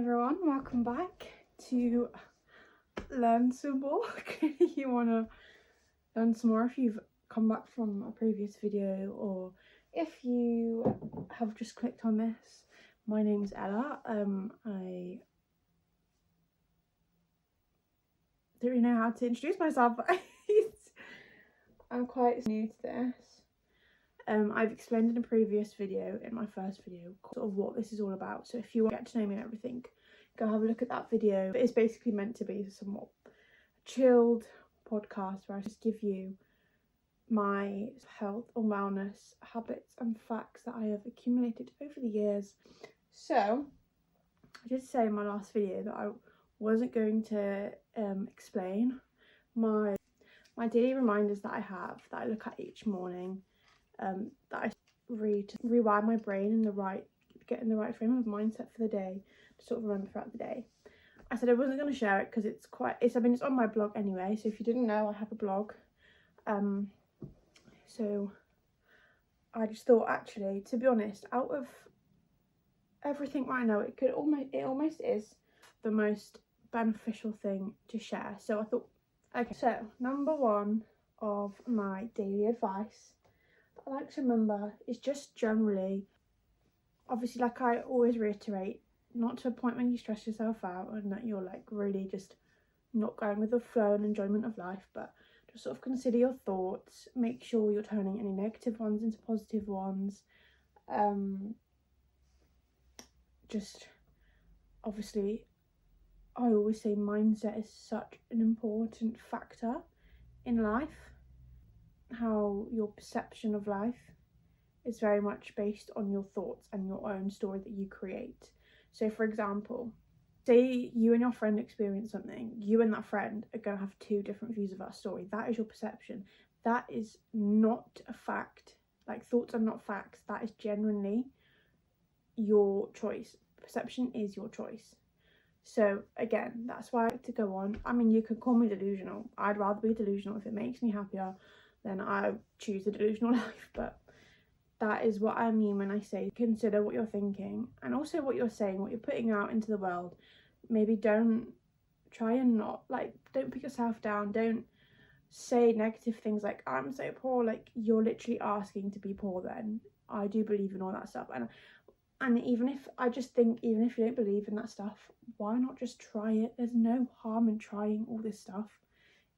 everyone, welcome back to Learn Some More. If you want to learn some more, if you've come back from a previous video or if you have just clicked on this, my name's Ella. I don't really know how to introduce myself, but I'm quite new to this. I've explained in a previous video, in my first video, sort of what this is all about. So if you want to get to know me and everything, go have a look at that video. It's basically meant to be a somewhat chilled podcast where I just give you my health or wellness habits and facts that I have accumulated over the years. So I did say in my last video that I wasn't going to explain my daily reminders that I have, that I look at each morning, that I read to rewire my brain in get in the right frame of mindset for the day, to sort of remember throughout the day. I said I wasn't going to share it because it's on my blog anyway, so if you didn't know, I have a blog. So I just thought, actually, to be honest, out of everything right now, it almost is the most beneficial thing to share. So I thought, okay, so number one of my daily advice I like to remember is just generally, obviously, like I always reiterate, not to a point when you stress yourself out and that you're like really just not going with the flow and enjoyment of life, but just sort of consider your thoughts, make sure you're turning any negative ones into positive ones. Just obviously, I always say mindset is such an important factor in life. How your perception of life is very much based on your thoughts and your own story that you create. So for example, say you and your friend experience something, you and that friend are going to have two different views of that story. That is your perception. That is not a fact. Like, thoughts are not facts. That is genuinely your choice. Perception is your choice. So again, that's why I like to go on. I mean, you could call me delusional. I'd rather be delusional. If it makes me happier, then I choose the delusional life. But that is what I mean when I say consider what you're thinking and also what you're saying, what you're putting out into the world. Maybe don't put yourself down. Don't say negative things like, I'm so poor. Like, you're literally asking to be poor then. I do believe in all that stuff. And even if you don't believe in that stuff, why not just try it? There's no harm in trying all this stuff.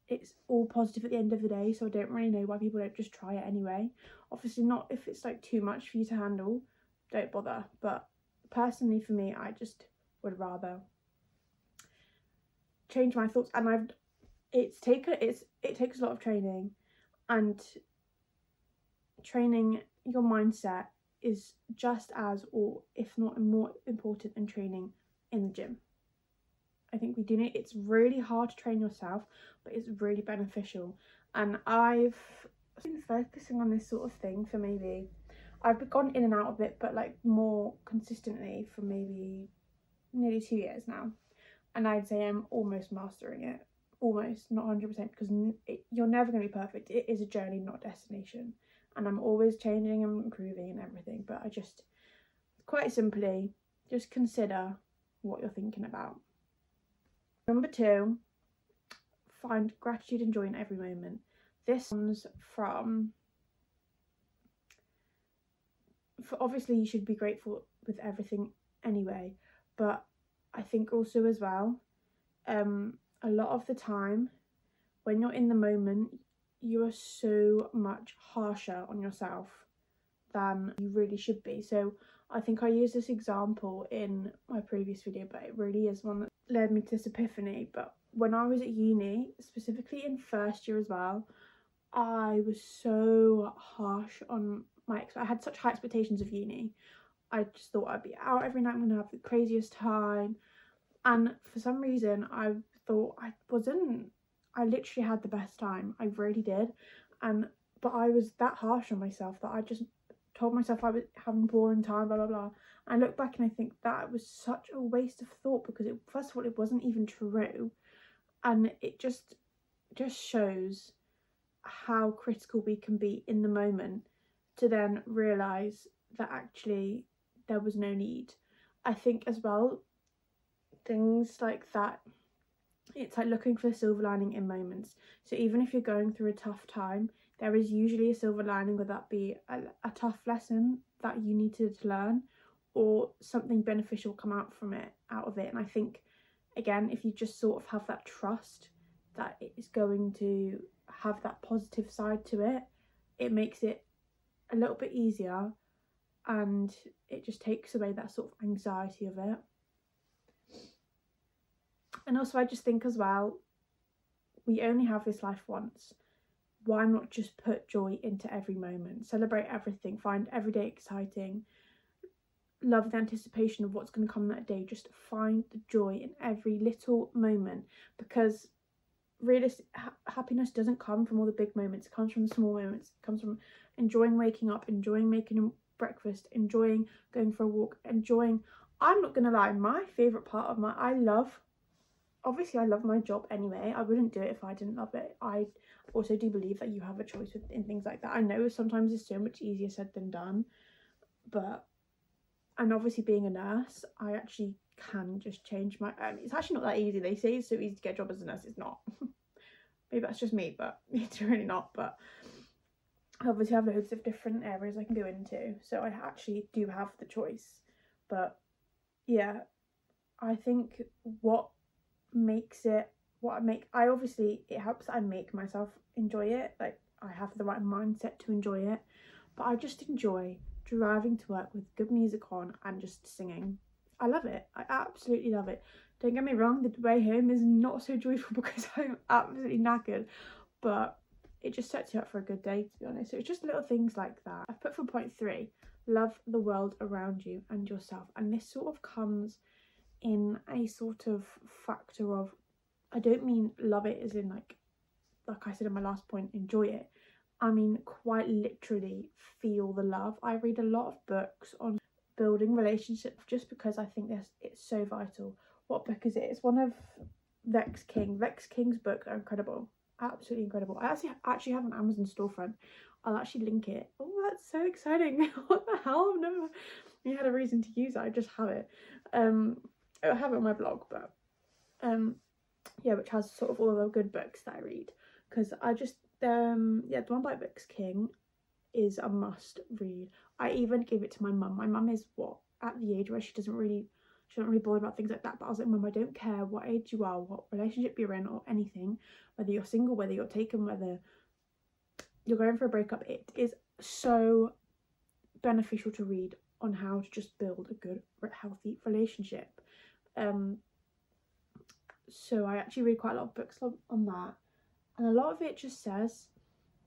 It's all positive at the end of the day, so I don't really know why people don't just try it anyway. Obviously not if it's like too much for you to handle, don't bother. But personally for me, I just would rather change my thoughts, and it takes a lot of training, and training your mindset is just as, or if not more important than training in the gym. I think we do need, it's really hard to train yourself, but it's really beneficial. And I've been focusing on this sort of thing for maybe, I've gone in and out of it, but like more consistently for maybe nearly 2 years now. And I'd say I'm almost mastering it. Almost, not 100%, because you're never going to be perfect. It is a journey, not a destination. And I'm always changing and improving and everything. But I just, quite simply, just consider what you're thinking about. Number 2, find gratitude and joy in every moment. This comes from, obviously you should be grateful with everything anyway, but I think also as well, a lot of the time when you're in the moment, you are so much harsher on yourself than you really should be. So I think I used this example in my previous video, but it really is one that led me to this epiphany. But when I was at uni, specifically in first year as well, I was so harsh on I had such high expectations of uni. I just thought I'd be out every night, I'm gonna have the craziest time, and for some reason I thought I wasn't. I literally had the best time, I really did, but I was that harsh on myself that I just told myself I was having a boring time, blah blah blah. I look back and I think that was such a waste of thought, because first of all, it wasn't even true, and it just shows how critical we can be in the moment to then realise that actually there was no need. I think as well, things like that, it's like looking for the silver lining in moments. So even if you're going through a tough time, there is usually a silver lining, whether that be a tough lesson that you needed to learn, or something beneficial come out of it. And I think, again, if you just sort of have that trust that it is going to have that positive side to it, it makes it a little bit easier, and it just takes away that sort of anxiety of it. And also I just think as well, we only have this life once. Why not just put joy into every moment? Celebrate everything, find every day exciting, love the anticipation of what's going to come that day. Just find the joy in every little moment, because happiness doesn't come from all the big moments. It comes from the small moments. It comes from enjoying waking up, enjoying making breakfast, enjoying going for a walk, enjoying, I'm not gonna lie, my favourite part of obviously I love my job anyway. I wouldn't do it if I didn't love it. I also do believe that you have a choice in things like that. I know sometimes it's so much easier said than done, and obviously being a nurse, I actually can just change my, it's actually not that easy. They say it's so easy to get a job as a nurse. It's not. Maybe that's just me, but it's really not. But I obviously have loads of different areas I can go into, so I actually do have the choice. But yeah, I think it helps that I make myself enjoy it. Like, I have the right mindset to enjoy it, but I just enjoy driving to work with good music on and just singing. I love it. I absolutely love it. Don't get me wrong, the way home is not so joyful because I'm absolutely knackered, but it just sets you up for a good day, to be honest. So it's just little things like that. I've put for point 3, love the world around you and yourself. And this sort of comes in a sort of factor of, I don't mean love it as in like I said in my last point, enjoy it. I mean quite literally feel the love. I read a lot of books on building relationships just because I think it's so vital. What book is it? It's one of Vex King. Vex King's books are incredible, absolutely incredible. I actually have an Amazon storefront. I'll actually link it. Oh, that's so exciting. What the hell? I've never really had a reason to use it. I just have it. I have it on my blog, but yeah, which has sort of all the good books that I read, because I just the one by Vex King is a must read. I even gave it to my mum. My mum is at the age where she's not really bothered about things like that, but I was like, Mum, I don't care what age you are, what relationship you're in, or anything, whether you're single, whether you're taken, whether you're going for a breakup, it is so beneficial to read on how to just build a good, healthy relationship. So I actually read quite a lot of books on that, and a lot of it just says,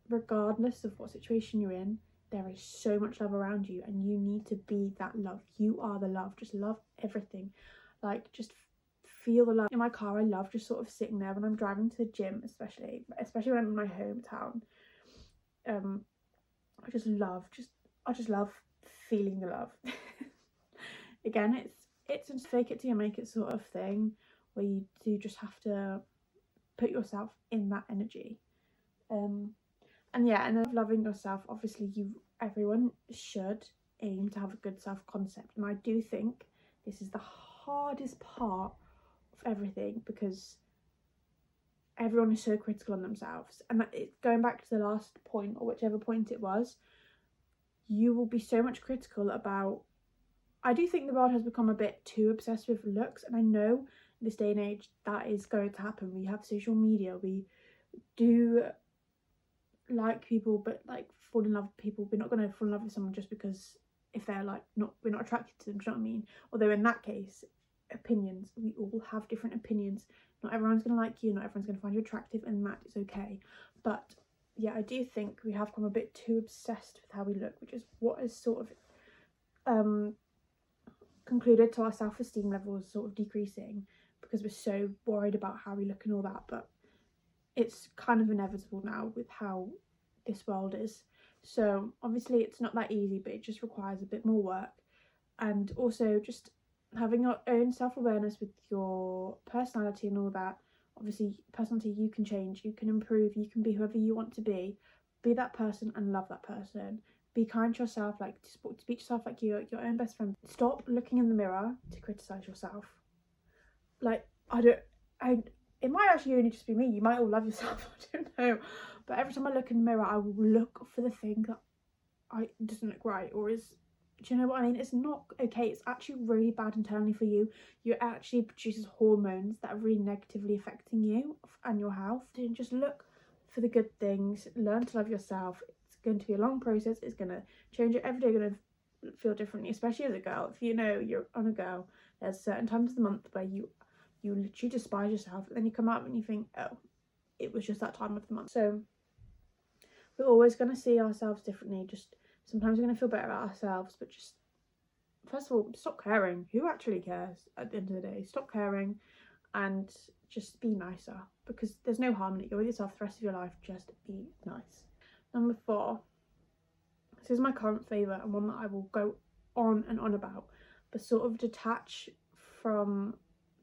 regardless of what situation you're in, there is so much love around you, and you need to be that love. You are the love. Just love everything. Like, just feel the love. In my car, I love just sort of sitting there when I'm driving to the gym, especially when I'm in my hometown. I just love feeling the love. Again, it's a fake it till you make it sort of thing, where you do just have to put yourself in that energy. And yeah, and of loving yourself, obviously everyone should aim to have a good self-concept, and I do think this is the hardest part of everything, because everyone is so critical on themselves. And going back to the last point, or whichever point it was, you will be so much critical about, I do think the world has become a bit too obsessed with looks, and I know in this day and age that is going to happen. We have social media, we do like people, but like fall in love with people. We're not going to fall in love with someone just because if they're like we're not attracted to them, do you know what I mean? Although in that case, opinions, we all have different opinions. Not everyone's going to like you, not everyone's going to find you attractive, and that is okay. But yeah, I do think we have become a bit too obsessed with how we look, which is what is sort of concluded to our self-esteem levels sort of decreasing, because we're so worried about how we look and all that. But it's kind of inevitable now with how this world is. So obviously it's not that easy, but it just requires a bit more work, and also just having your own self-awareness with your personality and all that. Obviously personality, you can change, you can improve, you can be whoever you want to be that person and love that person. Be kind to yourself, like speak to yourself like you're your own best friend. Stop looking in the mirror to criticize yourself. like, it might actually only just be me. You might all love yourself, I don't know. But every time I look in the mirror, I will look for the thing that doesn't look right, or is, do you know what I mean? It's not okay. It's actually really bad internally for you. You actually produces hormones that are really negatively affecting you and your health. And just look for the good things. Learn to love yourself. It's going to be a long process. It's going to change it every day. Going to feel differently, especially as a girl. If you know you're on a girl, there's certain times of the month where you literally despise yourself, and then you come out and you think, oh, it was just that time of the month. So we're always going to see ourselves differently. Just sometimes we're going to feel better about ourselves, but just, first of all, stop caring. Who actually cares at the end of the day? Stop caring and just be nicer, because there's no harm in it. You're with yourself the rest of your life. Just be nice. Number 4. This is my current favourite and one that I will go on and on about, but sort of detach from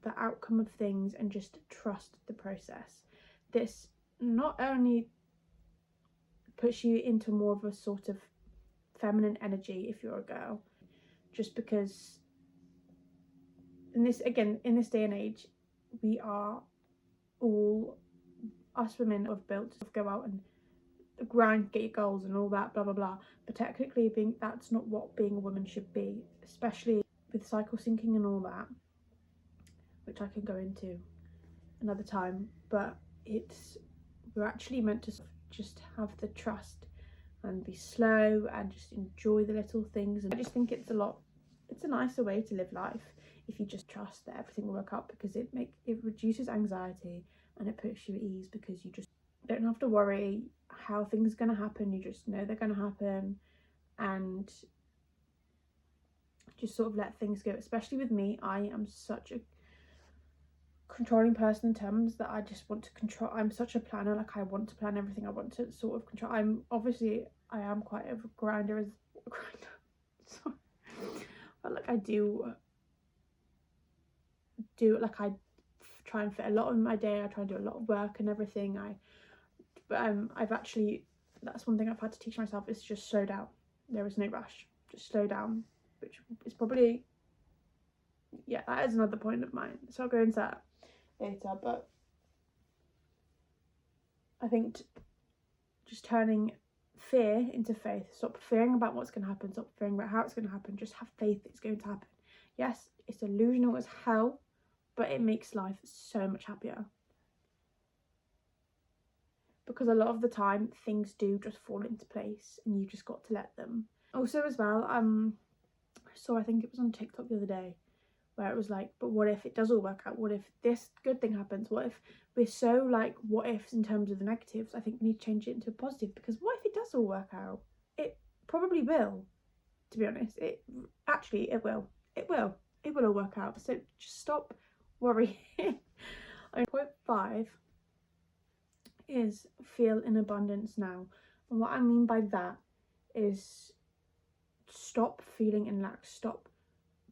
the outcome of things and just trust the process. This not only puts you into more of a sort of feminine energy if you're a girl, just because in this day and age, we are all, us women have built to go out and grind, get your goals and all that, blah blah blah, but technically that's not what being a woman should be, especially with cycle syncing and all that, which I can go into another time. But we're actually meant to just have the trust and be slow and just enjoy the little things. And I just think it's a nicer way to live life if you just trust that everything will work out, because it reduces anxiety and it puts you at ease, because you just don't have to worry how things are going to happen. You just know they're going to happen, and just sort of let things go. Especially with me, I am such a controlling person in terms that I just want to control. I'm such a planner. Like, I want to plan everything. I want to sort of control. I am quite a grinder sorry, but like I do like, I try and fit a lot in my day. I try and do a lot of work and everything. I've actually, that's one thing I've had to teach myself, is just slow down. There is no rush. Just slow down, which is probably, yeah, that is another point of mine, so I'll go into that later. But I think just turning fear into faith. Stop fearing about what's going to happen. Stop fearing about how it's going to happen. Just have faith it's going to happen. Yes, it's delusional as hell, but it makes life so much happier. Because a lot of the time things do just fall into place, and you just got to let them. Also as well, so I think it was on TikTok the other day, where it was like, but what if it does all work out? What if this good thing happens? What if we're so like what ifs in terms of the negatives? I think we need to change it into a positive, because what if it does all work out? It probably will, to be honest. It will all work out. So just stop worrying. Point 5 is feel in abundance now. And what I mean by that is stop feeling in lack. Stop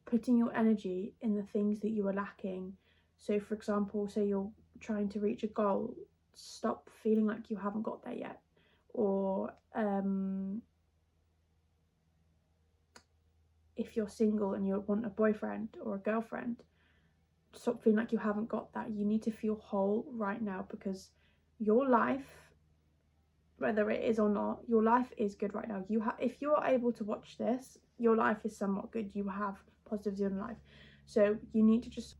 putting your energy in the things that you are lacking. So for example, say you're trying to reach a goal, stop feeling like you haven't got there yet. Or if you're single and you want a boyfriend or a girlfriend, stop feeling like you haven't got that. You need to feel whole right now, because your life, whether it is or not, your life is good right now. If you're able to watch this, your life is somewhat good. You have positives in life. So you need to just,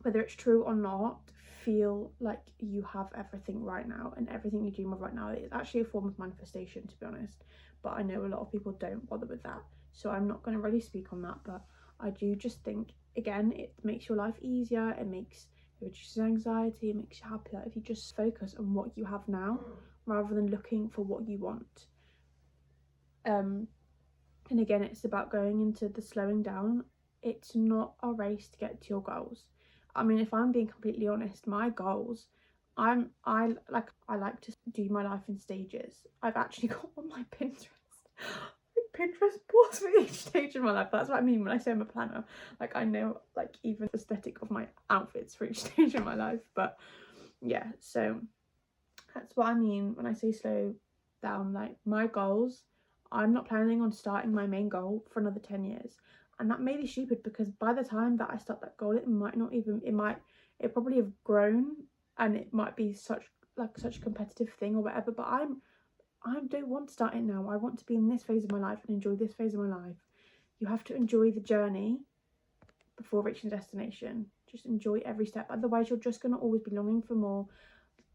whether it's true or not, feel like you have everything right now, and everything you dream of right now is actually a form of manifestation, to be honest. But I know a lot of people don't bother with that, so I'm not going to really speak on that. But I do just think, again, it makes your life easier. It reduces anxiety. It makes you happier if you just focus on what you have now, rather than looking for what you want. And again, it's about going into the slowing down. It's not a race to get to your goals. I mean, if I'm being completely honest, my goals, I like to do my life in stages. I've actually got on my Pinterest boards for each stage in my life. That's what I mean when I say I'm a planner. Like, I know, like, even the aesthetic of my outfits for each stage in my life. But yeah, so that's what I mean when I say slow down. Like, my goals, I'm not planning on starting my main goal for another 10 years. And that may be stupid, because by the time that I start that goal, it might it probably have grown, and it might be such a competitive thing or whatever, but I don't want to start it now. I want to be in this phase of my life and enjoy this phase of my life. You have to enjoy the journey before reaching the destination. Just enjoy every step. Otherwise, you're just going to always be longing for more,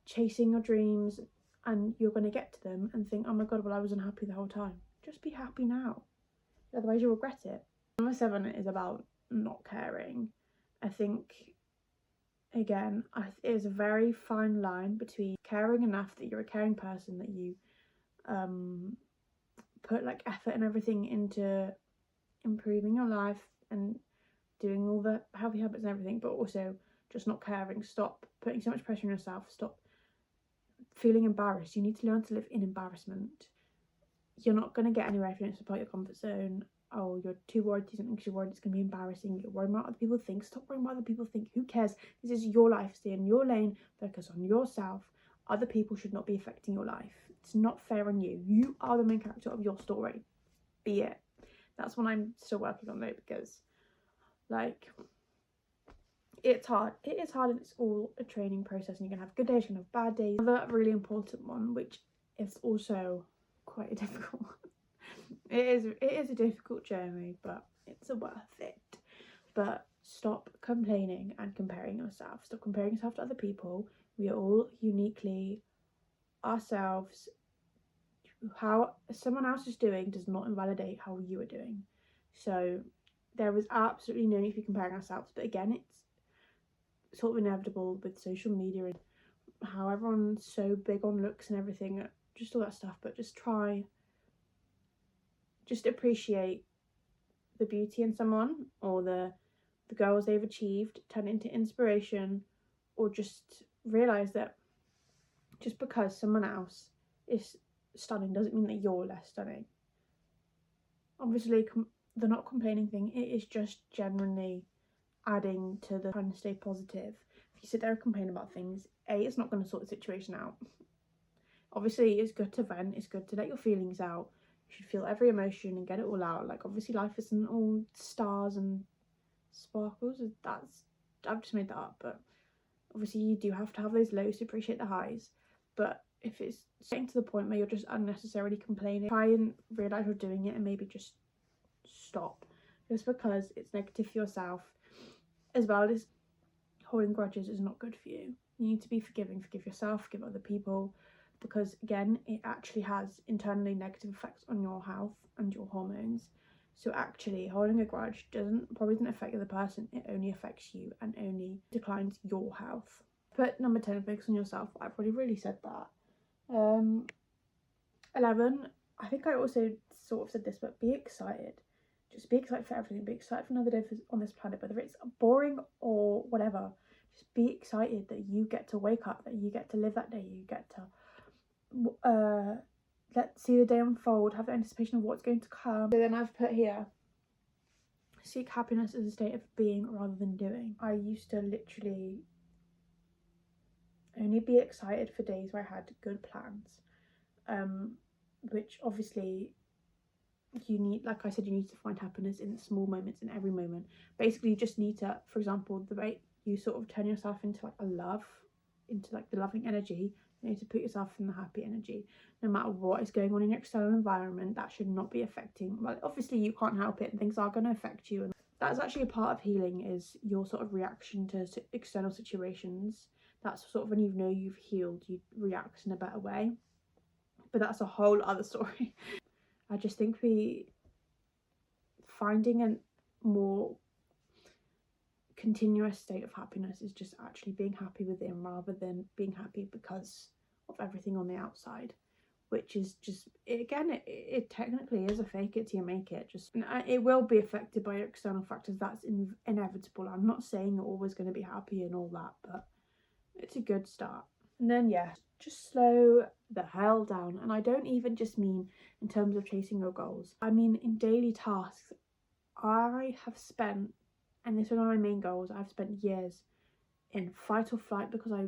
chasing your dreams, and you're going to get to them and think, oh my god, well, I was unhappy the whole time. Just be happy now. Otherwise, you'll regret it. Number 7 is about not caring. I think, again, it is a very fine line between caring enough that you're a caring person, that you put like effort and everything into improving your life and doing all the healthy habits and everything, but also just not caring. Stop putting so much pressure on yourself. Stop feeling embarrassed. You need to learn to live in embarrassment. You're not going to get anywhere if you don't step out your comfort zone. Oh, you're too worried to do something because you're worried it's going to be embarrassing. You're worried about what other people think. Stop worrying what other people think. Who cares? This is your life. Stay in your lane. Focus on yourself. Other people should not be affecting your life. It's not fair on you. You are the main character of your story. Be it. That's what I'm still working on though, because like, it's hard. It is hard, and it's all a training process, and you're gonna have good days, you're gonna have bad days. Another really important one, which is also quite a difficult one. It is a difficult journey, but it's worth it. But stop complaining and comparing yourself. Stop comparing yourself to other people. We are all uniquely ourselves. How someone else is doing does not invalidate how you are doing. So there is absolutely no need to be comparing ourselves. But again, it's sort of inevitable with social media and how everyone's so big on looks and everything, just all that stuff. But just appreciate the beauty in someone, or the goals they've achieved, turn it into inspiration, or just realise that just because someone else is stunning doesn't mean that you're less stunning. Obviously, the not complaining thing, it is just genuinely adding to the trying to stay positive. If you sit there and complain about things, it's not going to sort the situation out. Obviously, it's good to vent, it's good to let your feelings out. You should feel every emotion and get it all out. Like, obviously life isn't all stars and sparkles. I've just made that up, but obviously you do have to have those lows to appreciate the highs. But if it's getting to the point where you're just unnecessarily complaining, try and realise you're doing it and maybe just stop. Just because it's negative for yourself, as well as holding grudges is not good for you. You need to be forgiving. Forgive yourself, forgive other people, because again, it actually has internally negative effects on your health and your hormones. So actually, holding a grudge probably doesn't affect the other person. It only affects you and only declines your health. But number 10, focus on yourself. I've already really said that. 11, I think I also sort of said this, but be excited. Just be excited for everything. Be excited for another day on this planet, whether it's boring or whatever. Just be excited that you get to wake up, that you get to live that day, you get to let's see the day unfold, have the anticipation of what's going to come. So then I've put here, seek happiness as a state of being rather than doing. I used to literally only be excited for days where I had good plans, which obviously you need, like I said, you need to find happiness in small moments, in every moment. Basically, you just need to, for example, the way you sort of turn yourself into like into like the loving energy, you need to put yourself in the happy energy. No matter what is going on in your external environment, that should not be affecting, well, obviously you can't help it and things are going to affect you, and that's actually a part of healing, is your sort of reaction to external situations. That's sort of when you know you've healed, you react in a better way. But that's a whole other story. I just think finding a more continuous state of happiness is just actually being happy within, rather than being happy because of everything on the outside, which is just, it technically is a fake it till you make it. Just, it will be affected by external factors. That's inevitable. I'm not saying you're always going to be happy and all that, but it's a good start. And then just slow the hell down. And I don't even just mean in terms of chasing your goals. I mean in daily tasks. I have spent, and this was one of my main goals, I've spent years in fight or flight, because I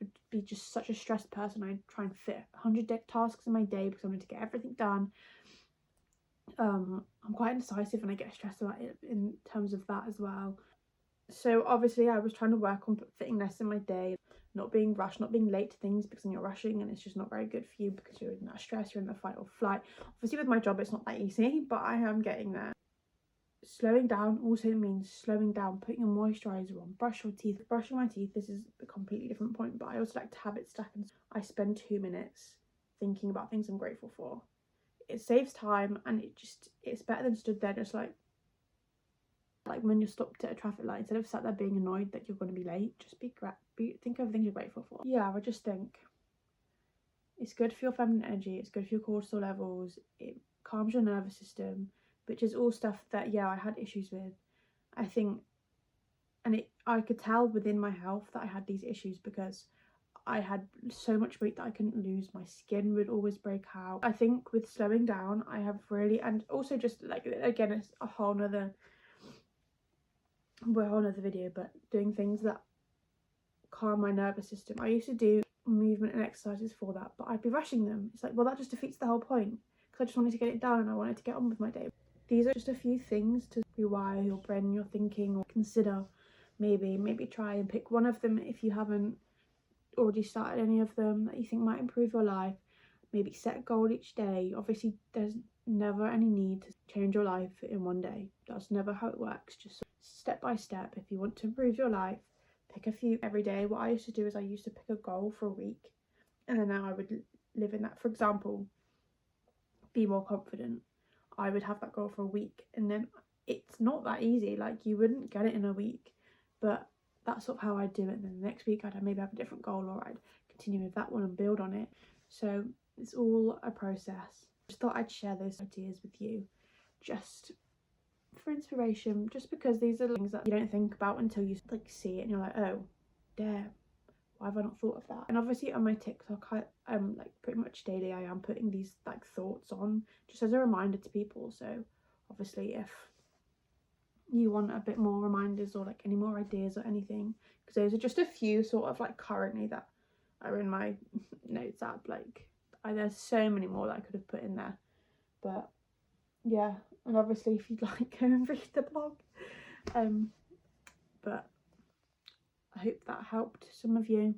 would be just such a stressed person. I'd try and fit 100 tasks in my day because I wanted to get everything done. I'm quite indecisive and I get stressed about it in terms of that as well. So obviously I was trying to work on fitting less in my day, not being rushed, not being late to things, because then you're rushing and it's just not very good for you because you're in that stress, you're in the fight or flight. Obviously with my job it's not that easy, but I am getting there. Slowing down also means slowing down, putting your moisturiser on, brush your teeth. Brushing my teeth, this is a completely different point, but I also like to have it stuck, and I spend 2 minutes thinking about things I'm grateful for. It saves time, and it's better than stood there just like when you're stopped at a traffic light, instead of sat there being annoyed that you're going to be late, just think of things you're grateful for. Yeah, I just think it's good for your feminine energy, it's good for your cortisol levels, it calms your nervous system, which is all stuff that, yeah, I had issues with. I think, and I could tell within my health that I had these issues because I had so much weight that I couldn't lose. My skin would always break out. I think with slowing down, I have really, and also just like, again, it's a whole nother video, but doing things that calm my nervous system. I used to do movement and exercises for that, but I'd be rushing them. It's like, well, that just defeats the whole point, because I just wanted to get it done and I wanted to get on with my day. These are just a few things to rewire your brain, your thinking, or consider. Maybe try and pick one of them if you haven't already started any of them that you think might improve your life. Maybe set a goal each day. Obviously there's never any need to change your life in one day. That's never how it works. Just step by step. If you want to improve your life, pick a few every day. What I used to do is I used to pick a goal for a week, and then now I would live in that. For example, be more confident. I would have that goal for a week, and then it's not that easy. Like, you wouldn't get it in a week, but that's sort of how I do it. And then the next week I'd maybe have a different goal, or I'd continue with that one and build on it. So it's all a process. Just thought I'd share those ideas with you, just for inspiration, just because these are things that you don't think about until you like see it and you're like, oh damn, why have I not thought of that? And obviously on my TikTok, like pretty much daily I am putting these like thoughts on, just as a reminder to people. So obviously if you want a bit more reminders or like any more ideas or anything, because those are just a few sort of like currently that are in my notes app. Like there's so many more that I could have put in there, but yeah. And obviously if you'd like, go and read the blog. But I hope that helped some of you.